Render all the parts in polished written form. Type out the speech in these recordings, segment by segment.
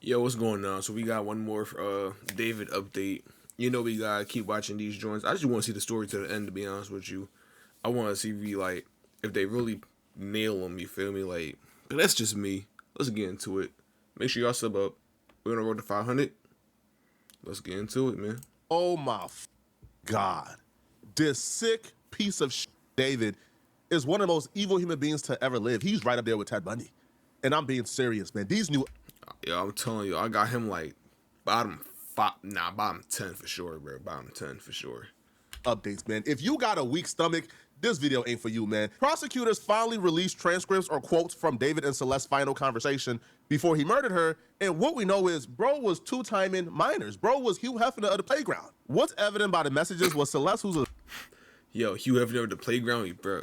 Yo, what's going on? So we got one more David update. You know we gotta keep watching these joints. I just want to see the story to the end. To be honest with you, I want to see if they really nail them. You feel me? Like, but that's just me. Let's get into it. Make sure y'all sub up. We're on the road to 500. Let's get into it, man. Oh my God. This sick piece of David is one of the most evil human beings to ever live. He's right up there with Ted Bundy. And I'm being serious, man. These new Yeah, I'm telling you, I got him like bottom 10 for sure, bro. Bottom 10 for sure. updates, man. If you got a weak stomach, this video ain't for you, man. Prosecutors finally released transcripts or quotes from David and Celeste's final conversation before he murdered her. And what we know is bro was two-timing minors. Bro was Hugh Hefner of the playground. What's evident by the messages was Celeste, who's a Yo, Hugh Hefner of the playground, bro.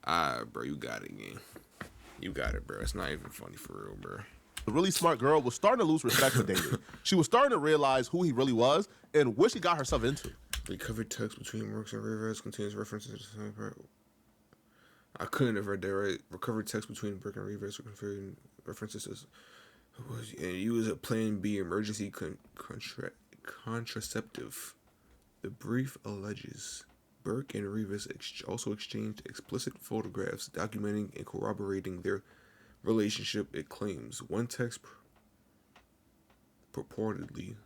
Bro, you got it, gang. You got it, bro. It's not even funny for real, bro. a really smart girl, was starting to lose respect for David. She was starting to realize who he really was and what she got herself into. Recovered text between Brooks and Rivers contains references to the same part. I couldn't have read that right. Recovered text between Brooks and Rivers contains references to and use a Plan B emergency contraceptive. The brief alleges Burke and Rivas also exchanged explicit photographs documenting and corroborating their relationship. It claims one text purportedly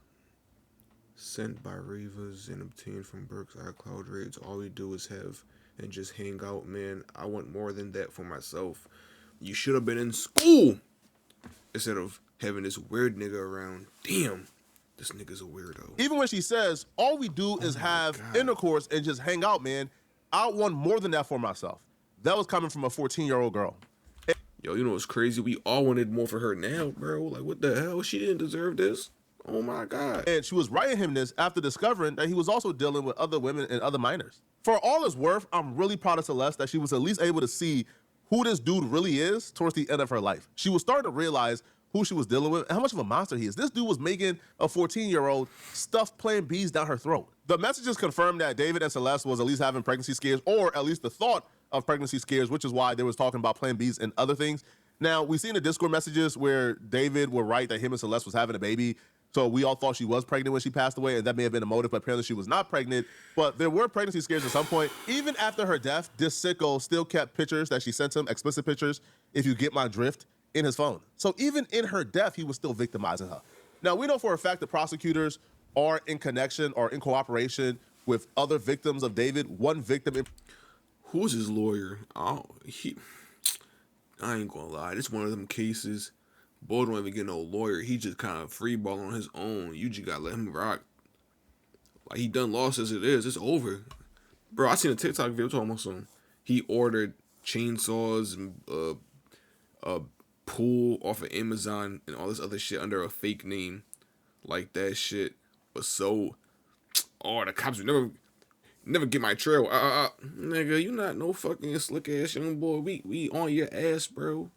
sent by Rivas and obtained from Burke's iCloud reads, "All we do is have and just hang out, man. I want more than that for myself. You should have been in school instead of having this weird nigga around. Damn, this nigga's a weirdo." Even when she says, all we do is have intercourse and just hang out, man, I want more than that for myself. That was coming from a 14-year-old girl. Yo, you know what's crazy? We all wanted more for her now, bro. Like, what the hell? She didn't deserve this. Oh my God. And she was writing him this after discovering that he was also dealing with other women and other minors. For all it's worth, I'm really proud of Celeste that she was at least able to see who this dude really is towards the end of her life. She was starting to realize who she was dealing with and how much of a monster he is. This dude was making a 14-year-old stuff Plan Bs down her throat. The messages confirmed that David and Celeste was at least having pregnancy scares, or at least the thought of pregnancy scares, which is why they was talking about Plan Bs and other things. Now, we've seen the Discord messages where David would write that him and Celeste was having a baby. So we all thought she was pregnant when she passed away, and that may have been a motive, but apparently she was not pregnant. But there were pregnancy scares at some point. Even after her death, this sicko still kept pictures that she sent him, explicit pictures, if you get my drift, in his phone. So even in her death, he was still victimizing her. Now, we know for a fact that prosecutors are in connection or in cooperation with other victims of David. One victim Who's his lawyer? I ain't gonna lie. This one of them cases. Boy don't even get no lawyer. He just kind of free ball on his own. You just gotta let him rock. Like, he done lost as it is. It's over. Bro, I seen a TikTok video talking about some. He ordered chainsaws and a pool off of Amazon and all this other shit under a fake name. Like, that shit was so. Oh, the cops would never get my trail. Nigga, you not no fucking slick ass young boy. We on your ass, bro.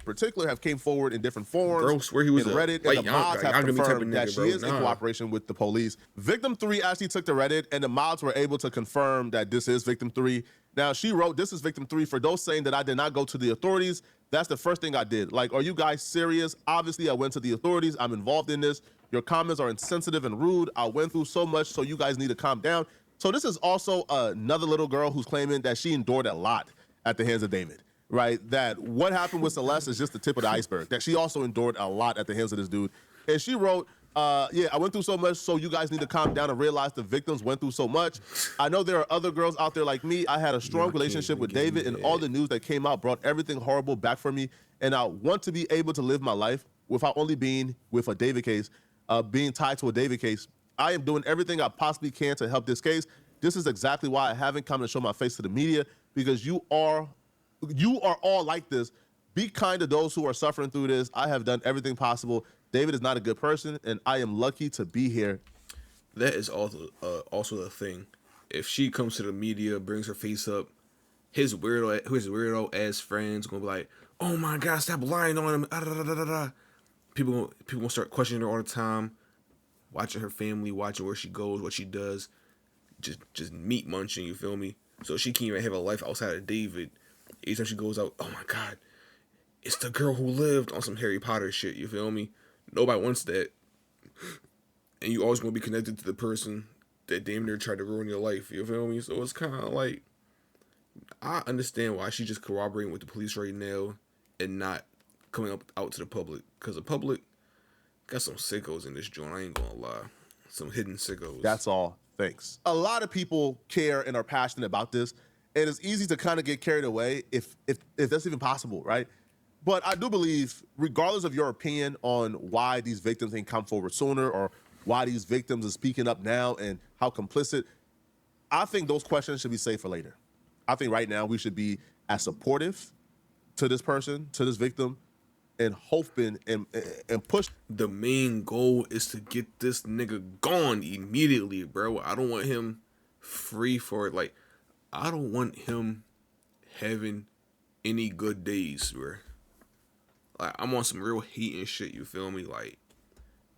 particular have came forward in different forms. Bro, swear he was in Reddit, and the mods have confirmed that she is in cooperation with the police. Victim 3 actually took to Reddit, and the mods were able to confirm that this is Victim 3. Now, she wrote, "This is Victim 3. For those saying that I did not go to the authorities, that's the first thing I did. Like, are you guys serious? Obviously, I went to the authorities. I'm involved in this. Your comments are insensitive and rude. I went through so much, so you guys need to calm down." So this is also another little girl who's claiming that she endured a lot at the hands of David. Right, that what happened with Celeste is just the tip of the iceberg, that she also endured a lot at the hands of this dude. And she wrote, yeah, I went through so much, so you guys need to calm down and realize the victims went through so much. I know there are other girls out there like me. I had a strong relationship with David, and all the news that came out brought everything horrible back for me. And I want to be able to live my life without only being with a David case, being tied to a David case. I am doing everything I possibly can to help this case. This is exactly why I haven't come and show my face to the media, because you are all like this. Be kind to those who are suffering through this. I have done everything possible. David is not a good person, and I am lucky to be here. That is also the thing. If she comes to the media, brings her face up, his weirdo ass friends gonna be like, "Oh my God, stop lying on him." People gonna start questioning her all the time, watching her family, watching where she goes, what she does, just meat munching. You feel me? So she can't even have a life outside of David. Each time she goes out, oh my God, it's the girl who lived on some Harry Potter shit, you feel me? Nobody wants that. And you always gonna be connected to the person that damn near tried to ruin your life. You feel me? So it's kind of like, I understand why she's just corroborating with the police right now and not coming up out to the public, because the public got some sickos in this joint. I ain't gonna lie, some hidden sickos. That's all. Thanks. A lot of people care and are passionate about this, and it's easy to kind of get carried away if that's even possible, right? But I do believe, regardless of your opinion on why these victims ain't come forward sooner or why these victims are speaking up now and how complicit, I think those questions should be saved for later. I think right now we should be as supportive to this person, to this victim, and hoping and push. The main goal is to get this nigga gone immediately, bro. I don't want him free for it. Like, I don't want him having any good days, bro. Like, I'm on some real hate and shit, you feel me? Like,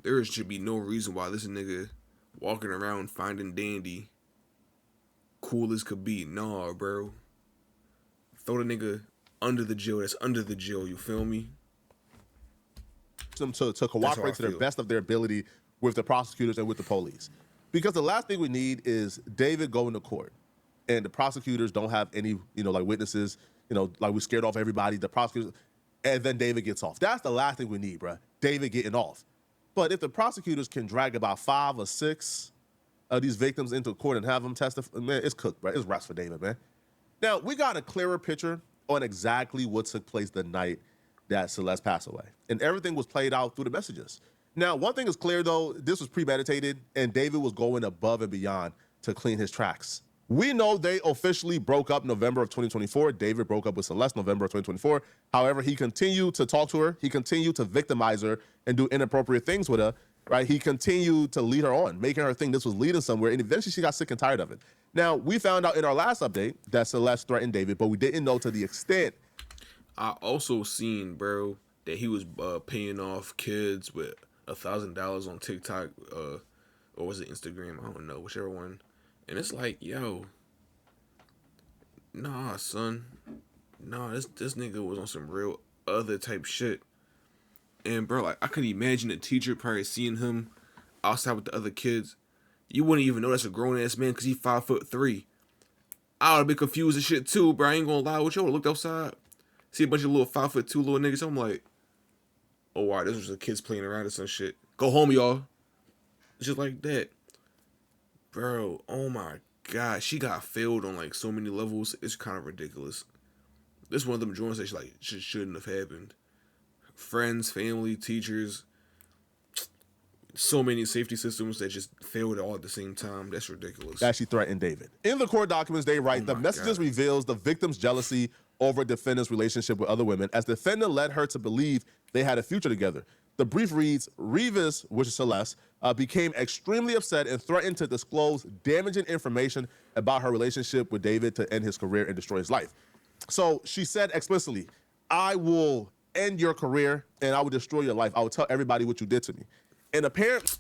there should be no reason why this nigga walking around finding dandy cool as could be. Nah, bro. Throw the nigga under the jail. That's under the jail, you feel me? Them to cooperate to the best of their ability with the prosecutors and with the police. Because the last thing we need is David going to court and the prosecutors don't have any, like witnesses, like we scared off everybody, the prosecutors, and then David gets off. That's the last thing we need, bro. David getting off. But if the prosecutors can drag about 5 or 6 of these victims into court and have them testify, man, it's cooked, bro. It's rest for David, man. Now, we got a clearer picture on exactly what took place the night that Celeste passed away. And everything was played out through the messages. Now, one thing is clear, though. This was premeditated, and David was going above and beyond to clean his tracks. We know they officially broke up November of 2024. David broke up with Celeste November of 2024. However, he continued to talk to her. He continued to victimize her and do inappropriate things with her, right? He continued to lead her on, making her think this was leading somewhere, and eventually she got sick and tired of it. Now, we found out in our last update that Celeste threatened David, but we didn't know to the extent. I also seen, bro, that he was paying off kids with $1,000 on TikTok, or was it Instagram? I don't know, whichever one. And it's like, yo, nah, son, nah, this nigga was on some real other type shit. And bro, like, I could imagine a teacher probably seeing him outside with the other kids. You wouldn't even know that's a grown ass man because he's 5'3". I would have been confused and shit too, bro. I ain't gonna lie with you. I would've looked outside, see a bunch of little 5'2" little niggas. I'm like, oh wow, this was the kids playing around or some shit. Go home, y'all. Just like that, bro. Oh my god, she got failed on like so many levels. It's kind of ridiculous. This one of them joints that shouldn't have happened. Friends, family, teachers, so many safety systems that just failed all at the same time. That's ridiculous. That she threatened David. In the court documents, they write, the messages reveals the victim's jealousy over defendant's relationship with other women, as defendant led her to believe they had a future together. The brief reads, Rivas, which is Celeste, became extremely upset and threatened to disclose damaging information about her relationship with David to end his career and destroy his life. So she said explicitly, I will end your career and I will destroy your life. I will tell everybody what you did to me. And apparently,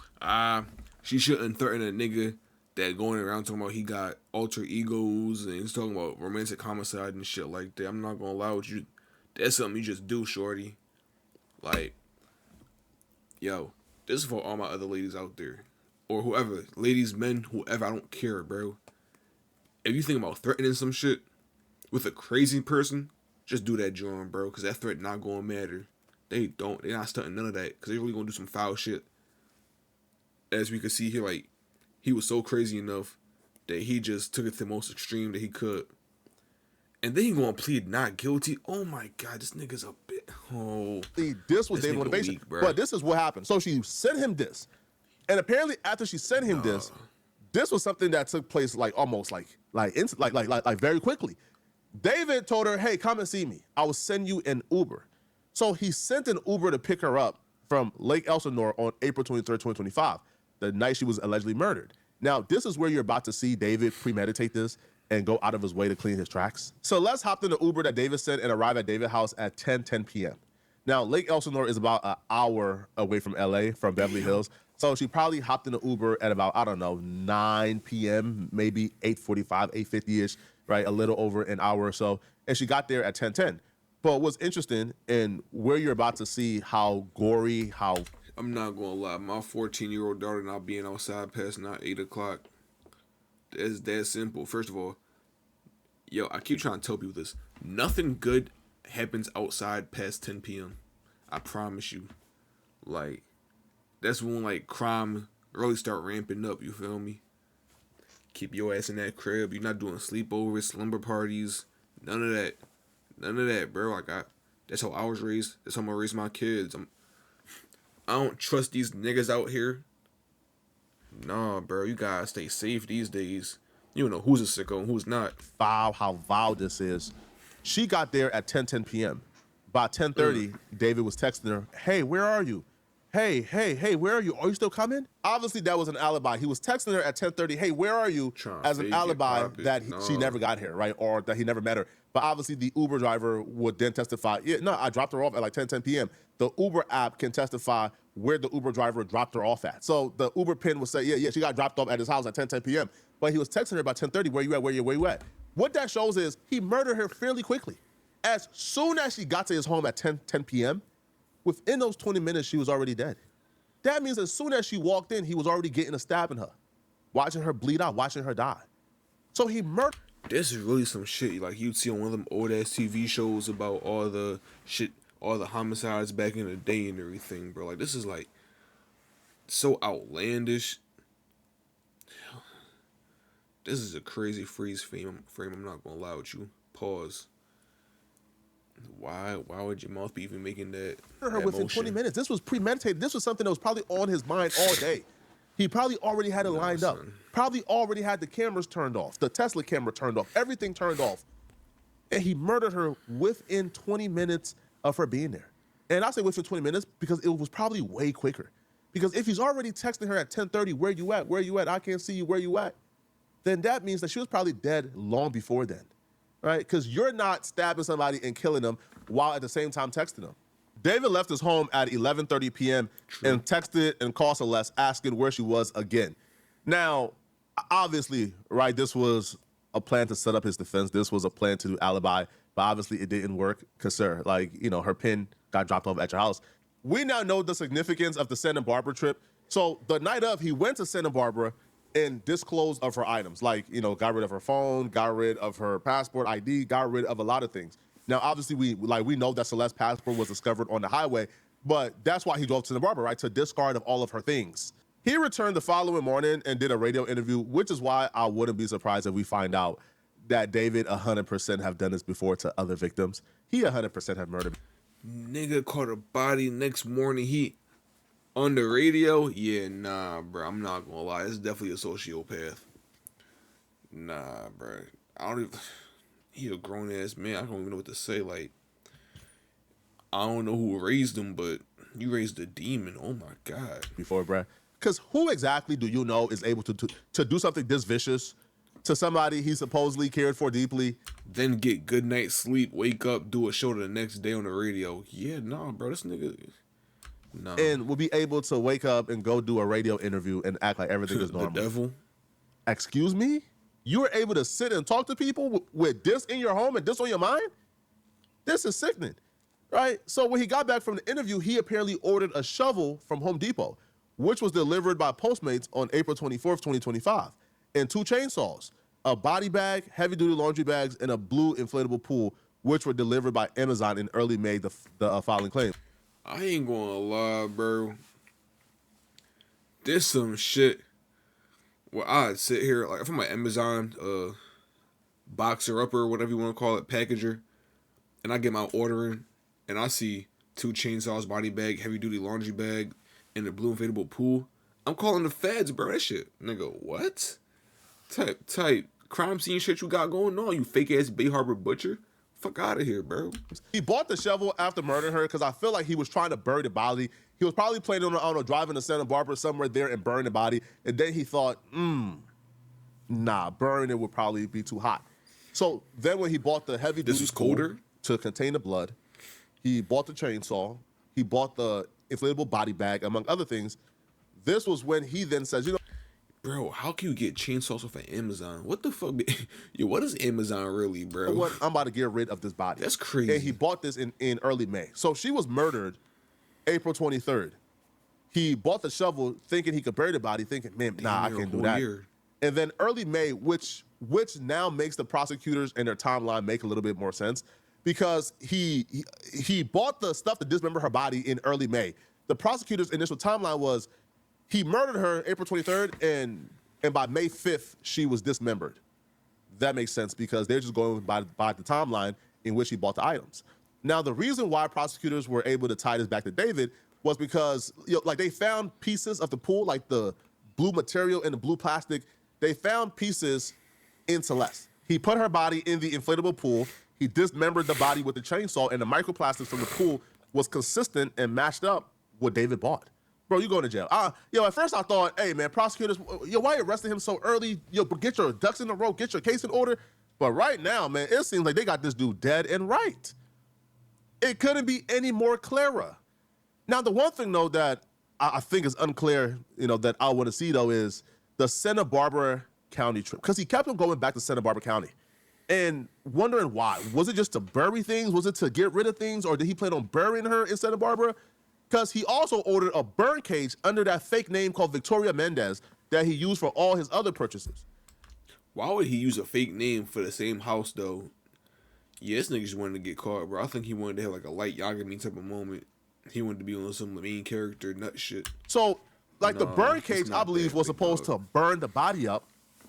she shouldn't threaten a nigga that going around talking about he got alter egos and he's talking about romantic homicide and shit like that. I'm not gonna lie with you. That's something you just do, shorty. Like, yo, this is for all my other ladies out there. Or whoever. Ladies, men, whoever. I don't care, bro. If you think about threatening some shit with a crazy person, just do that, John, bro. Because that threat not gonna matter. They're not stunting none of that. Because they really gonna do some foul shit. As we can see here, like, he was so crazy enough that he just took it to the most extreme that he could. And then he gonna plead not guilty. Oh my god, this nigga's a bit. Oh, this was David motivation. But this is what happened. So she sent him this, and apparently after she sent him this was something that took place like almost like very quickly. David told her, "Hey, come and see me. I will send you an Uber." So he sent an Uber to pick her up from Lake Elsinore on April 23rd, 2025, the night she was allegedly murdered. Now, this is where you're about to see David premeditate this and go out of his way to clean his tracks. So let's hop in the Uber that David sent and arrive at David's house at 10 p.m. Now, Lake Elsinore is about an hour away from LA, from Beverly Hills. So she probably hopped in the Uber at about, 9 p.m., maybe 8:45, 8:50-ish, right? A little over an hour or so. And she got there at 10:10. But what's interesting, and where you're about to see how gory, how I'm not gonna lie, my 14-year-old daughter not being outside past not 8 o'clock. That's that simple. First of all, yo, I keep trying to tell people this. Nothing good happens outside past 10 p.m. I promise you. Like, that's when like crime really start ramping up. You feel me? Keep your ass in that crib. You're not doing sleepovers, slumber parties, none of that. None of that, bro. Like that's how I was raised. That's how I'm gonna raise my kids. I don't trust these niggas out here. Nah, bro. You gotta stay safe these days. You don't know who's a sicko and who's not. Wow, how vile this is. She got there at 10 p.m. By 10:30, David was texting her, "Hey, where are you? Hey, where are you? Are you still coming?" Obviously, that was an alibi. He was texting her at 10:30, "Hey, where are you?" as an alibi that she never got here, right? Or that he never met her. But obviously, the Uber driver would then testify, "Yeah, no, I dropped her off at like 10 p.m. The Uber app can testify where the Uber driver dropped her off at. So the Uber pin would say, yeah, she got dropped off at his house at 10 p.m. But he was texting her about 10:30, "Where you at? Where you at?" What that shows is he murdered her fairly quickly. As soon as she got to his home at 10 p.m., within those 20 minutes, she was already dead. That means as soon as she walked in, he was already getting a stab in her, watching her bleed out, watching her die. So he murdered. This is really some shit like you'd see on one of them old ass TV shows about all the shit, all the homicides back in the day and everything, bro. Like, this is like so outlandish. This is a crazy freeze frame. I'm not gonna lie with you. Pause. Why would your mouth be even making that? Her within motion? 20 minutes. This was premeditated. This was something that was probably on his mind all day. He probably already had it lined up. Probably already had the cameras turned off, the Tesla camera turned off, everything turned off. And he murdered her within 20 minutes of her being there. And I say within 20 minutes because it was probably way quicker. Because if he's already texting her at 10:30, "Where you at? Where you at? I can't see you. Where you at?" Then that means that she was probably dead long before then, right? Because you're not stabbing somebody and killing them while at the same time texting them. David left his home at 11:30 p.m. and texted and called Celeste asking where she was again. Now, obviously, right, this was a plan to set up his defense. This was a plan to do alibi, but obviously it didn't work because, sir, like, you know, her pin got dropped off at your house. We now know the significance of the Santa Barbara trip. So the night of, he went to Santa Barbara and disclosed of her items, like, you know, got rid of her phone, got rid of her passport, ID, got rid of a lot of things. Now, obviously, we know that Celeste's passport was discovered on the highway, but that's why he drove to Santa Barbara, right, to discard of all of her things. He returned the following morning and did a radio interview, which is why I wouldn't be surprised if we find out that David 100% have done this before to other victims. He 100% have murdered. Nigga caught a body next morning. He on the radio. Yeah, nah, bro. I'm not gonna lie. It's definitely a sociopath. Nah, bro. I don't even. He a grown ass man. I don't even know what to say. Like, I don't know who raised him, but you raised a demon. Oh my god. Before, bro. Because who exactly do you know is able to do something this vicious to somebody he supposedly cared for deeply? Then get good night's sleep, wake up, do a show the next day on the radio. Yeah, nah, bro. This nigga. Nah. And will be able to wake up and go do a radio interview and act like everything is normal. The devil? Excuse me? You were able to sit and talk to people with this in your home and this on your mind? This is sickening, right? So when he got back from the interview, he apparently ordered a shovel from Home Depot, which was delivered by Postmates on April 24th, 2025, and 2 chainsaws, a body bag, heavy-duty laundry bags, and a blue inflatable pool, which were delivered by Amazon in early May, the filing claim. I ain't gonna lie, bro. This some shit. Well, I'd sit here, like, if I'm an Amazon boxer upper, whatever you want to call it, packager, and I get my ordering, and I see 2 chainsaws, body bag, heavy-duty laundry bag, and a blue inflatable pool, I'm calling the feds, bro. That shit. Nigga, what? Type crime scene shit you got going on, you fake-ass Bay Harbor butcher? Fuck out of here, bro. He bought the shovel after murdering her because I feel like he was trying to bury the body. He was probably planning on driving to Santa Barbara somewhere there and burn the body. And then he thought, nah, burning it would probably be too hot. So then when he bought the heavy duty, this was colder to contain the blood, he bought the chainsaw, he bought the inflatable body bag, among other things. This was when he then says, you know, bro, how can you get chainsaws off of Amazon? What the fuck? Yo, what is Amazon really, bro? What, I'm about to get rid of this body. That's crazy. And he bought this in early May. So she was murdered April 23rd. He bought the shovel thinking he could bury the body, thinking, man, nah, I can't do that. And then early May, which now makes the prosecutors and their timeline make a little bit more sense, because he bought the stuff to dismember her body in early May. The prosecutor's initial timeline was he murdered her April 23rd, and by May 5th, she was dismembered. That makes sense because they're just going by the timeline in which he bought the items. Now, the reason why prosecutors were able to tie this back to David was because, like, they found pieces of the pool, like the blue material and the blue plastic. They found pieces in Celeste. He put her body in the inflatable pool. He dismembered the body with the chainsaw, and the microplastics from the pool was consistent and matched up what David bought. Bro, you going to jail. At first I thought, hey, man, prosecutors, why you arresting him so early? Get your ducks in a row, get your case in order. But right now, man, it seems like they got this dude dead and right. It couldn't be any more clearer. Now, the one thing, though, that I think is unclear, that I want to see, though, is the Santa Barbara County trip. Because he kept on going back to Santa Barbara County and wondering why. Was it just to bury things? Was it to get rid of things? Or did he plan on burying her in Santa Barbara? Because he also ordered a burn cage under that fake name called Victoria Mendez that he used for all his other purchases. Why would he use a fake name for the same house, though? Yeah, this nigga just wanted to get caught, bro. I think he wanted to have like a light Yagami type of moment. He wanted to be on some main character nut shit. So, like, the burn cage, I believe, was supposed to burn the body up,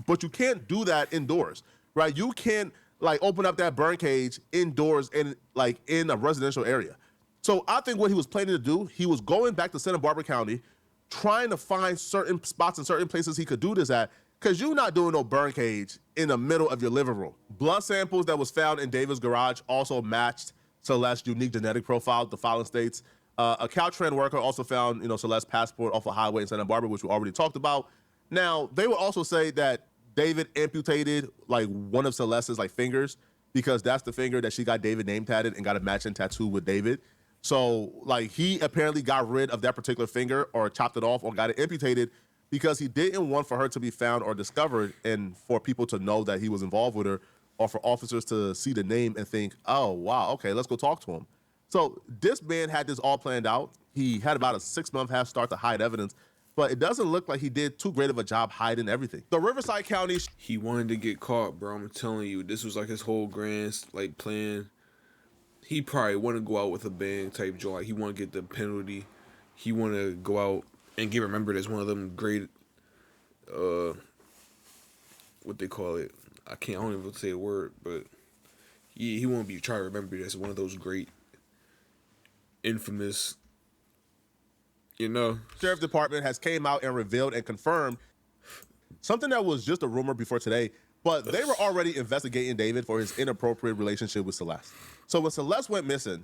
but you can't do that indoors, right? You can't, like, open up that burn cage indoors in a residential area. So I think what he was planning to do, he was going back to Santa Barbara County, trying to find certain spots and certain places he could do this at, because you're not doing no burn cage in the middle of your living room. Blood samples that was found in David's garage also matched Celeste's unique genetic profile, the filing states. A Caltrans worker also found, Celeste's passport off a highway in Santa Barbara, which we already talked about. Now, they would also say that David amputated, like, one of Celeste's, like, fingers, because that's the finger that she got David name tatted and got a matching tattoo with David. So, like, he apparently got rid of that particular finger or chopped it off or got it amputated because he didn't want for her to be found or discovered and for people to know that he was involved with her, or for officers to see the name and think, oh, wow, okay, let's go talk to him. So this man had this all planned out. He had about a 6-month head start to hide evidence, but it doesn't look like he did too great of a job hiding everything. The Riverside County... He wanted to get caught, bro. I'm telling you, this was like his whole grand, like, plan. He probably want to go out with a bang type joint. Like, he want to get the penalty. He want to go out and get remembered as one of them great, what they call it. I don't even say a word, but he want to be trying to remember as one of those great, infamous, Sheriff Department has came out and revealed and confirmed something that was just a rumor before today, but they were already investigating David for his inappropriate relationship with Celeste. So when Celeste went missing,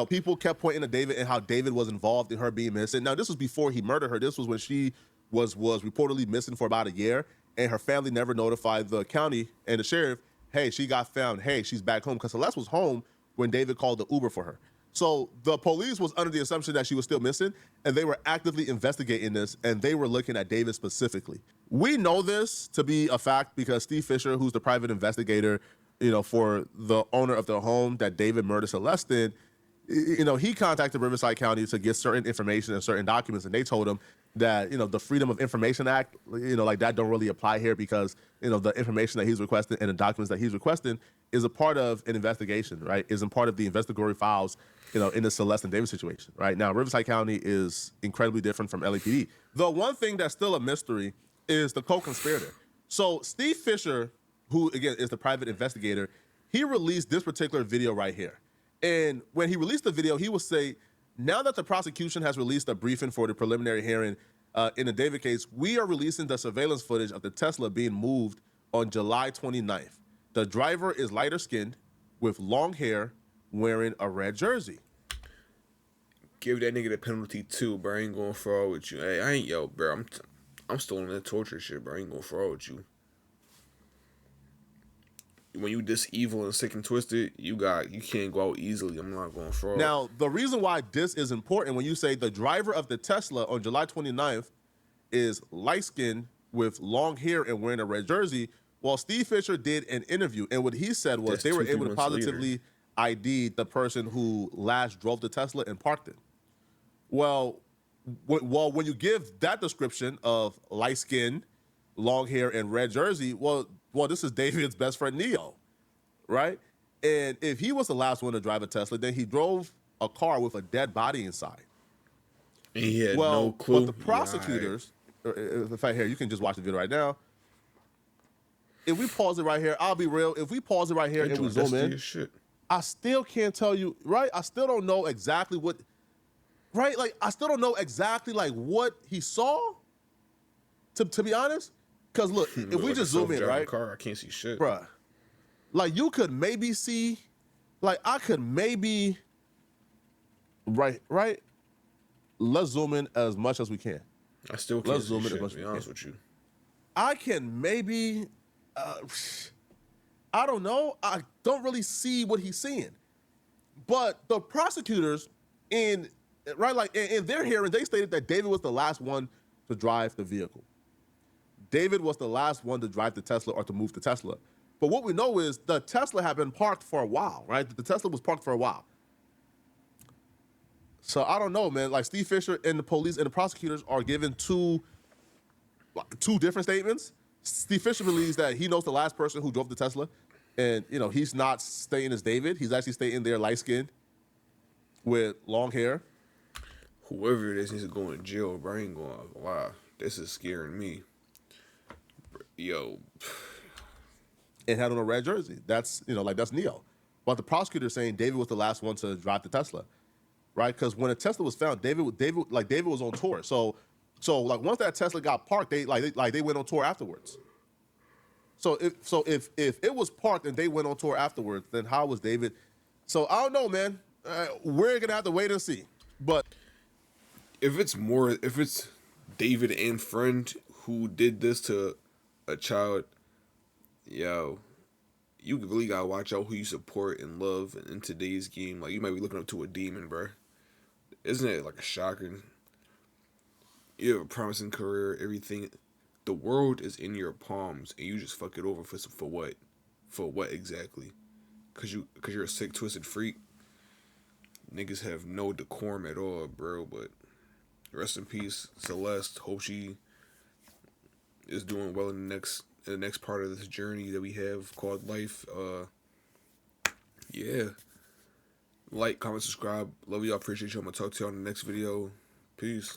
people kept pointing to David and how David was involved in her being missing. Now, this was before he murdered her. This was when she was reportedly missing for about a year, and her family never notified the county and the sheriff, hey, she got found. Hey, she's back home, because Celeste was home when David called the Uber for her. So the police was under the assumption that she was still missing, and they were actively investigating this, and they were looking at David specifically. We know this to be a fact because Steve Fisher, who's the private investigator, for the owner of the home that David murdered Celeste in, he contacted Riverside County to get certain information and certain documents, and they told him that, the Freedom of Information Act, like, that don't really apply here because, the information that he's requesting and the documents that he's requesting is a part of an investigation, right? Isn't part of the investigatory files, in the Celeste and David situation, right? Now, Riverside County is incredibly different from LAPD. The one thing that's still a mystery is the co-conspirator. So Steve Fisher, who, again, is the private investigator, he released this particular video right here. And when he released the video, he would say, now that the prosecution has released a briefing for the preliminary hearing in the David case, we are releasing the surveillance footage of the Tesla being moved on July 29th. The driver is lighter skinned with long hair wearing a red jersey. Give that nigga the penalty too, bro. I ain't going fraud with you. Hey, I ain't, bro. I'm still on that torture shit, bro. I ain't going fraud with you. When you this evil and sick and twisted, you can't go out easily. I'm not going fraud. Now, the reason why this is important, when you say the driver of the Tesla on July 29th is light-skinned with long hair and wearing a red jersey, well, Steve Fisher did an interview, and what he said was they were able to positively ID the person who last drove the Tesla and parked it. Well, well, when you give that description of light skin, long hair, and red jersey, well, this is David's best friend Neo, right? And if he was the last one to drive a Tesla, then he drove a car with a dead body inside. And he had no clue. But the prosecutors, in fact, here, you can just watch the video right now. If we pause it right here, I'll be real. If we pause it right here and we zoom in, I still can't tell you, right? I still don't know exactly what, right? Like, I still don't know exactly, like, what he saw, to be honest. Because, look, if we just zoom in, right? Car, I can't see shit. Bruh. Like, you could maybe see, like, I could maybe, right? Let's zoom in as much as we can. I still can't see shit, to be honest with you. I can maybe, I don't know. I don't really see what he's seeing. But the prosecutors, in their hearing, they stated that David was the last one to drive the vehicle. David was the last one to drive the Tesla or to move the Tesla. But what we know is the Tesla had been parked for a while, right? The Tesla was parked for a while. So I don't know, man. Like, Steve Fisher and the police and the prosecutors are given two different statements. Steve Fisher believes that he knows the last person who drove the Tesla, and he's not stating as David. He's actually stating they're light skinned with long hair. Whoever it is needs to go in jail, bro. I ain't going to lie. This is scaring me. Yo. And had on a red jersey. That's that's Neo. But the prosecutor is saying David was the last one to drive the Tesla, right? Because when a Tesla was found, David was on tour. So like, once that Tesla got parked, they went on tour afterwards. So if it was parked and they went on tour afterwards, then how was David? So I don't know, man. We're gonna have to wait and see. But if it's David and friend who did this to a child, yo, you really gotta watch out who you support and love in today's game. Like, you might be looking up to a demon, bro. Isn't it like a shocking? You have a promising career, everything. The world is in your palms, and you just fuck it over for what? For what exactly? Cause you're a sick, twisted freak. Niggas have no decorum at all, bro. But rest in peace, Celeste. Hope she is doing well in the next part of this journey that we have called life. Yeah. Like, comment, subscribe. Love y'all. Appreciate y'all. I'm gonna talk to y'all in the next video. Peace.